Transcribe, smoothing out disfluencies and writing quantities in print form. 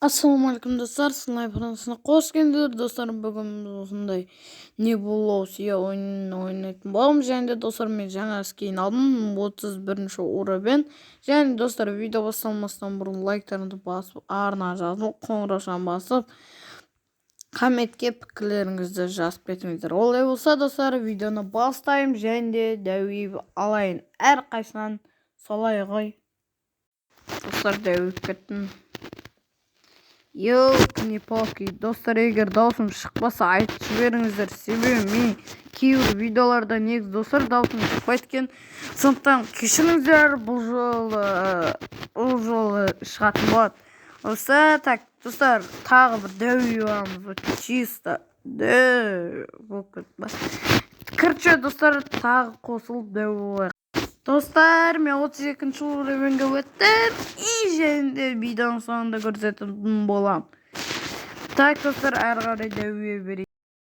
Assalamualaikum dostlar, Sniper Anası'na hoş geldiniz dostlarım. Bugün осындай не болу сия ойынын ойнайтын боламыз. Және де достар, мен жаңа скин алдым 31-ші уровень. Және достар, видео басталмастан бұрын лайктарыңызды басып, арна жазып, қоңыраушаны басып, комментке пікірлеріңізді жазып кетіңіздер. Олай болса достар, видеоны бастаймын және де дәуіп алайын. Әрқайсынан солай ғой. Достар, дәуіп кеттім. Елки-палки, достар, егер даусым шықпаса айтып жіберіңіздер. Себебі мен кейбір видеоларда негізі достар даусым шықпайды екен. Сондықтан кешіріңіздер, бұл жолы шығатын болады. Осы так, достар, тағы бір дәуіп аламыз. Чисто Короче, достар, тағы қосылып дәуіп алайық. Dostlar, men 32-ші уровеньге өттім. И және де видеоның соңында көрсететін болам. Так, достар, әрі қарай дәуіп берейік.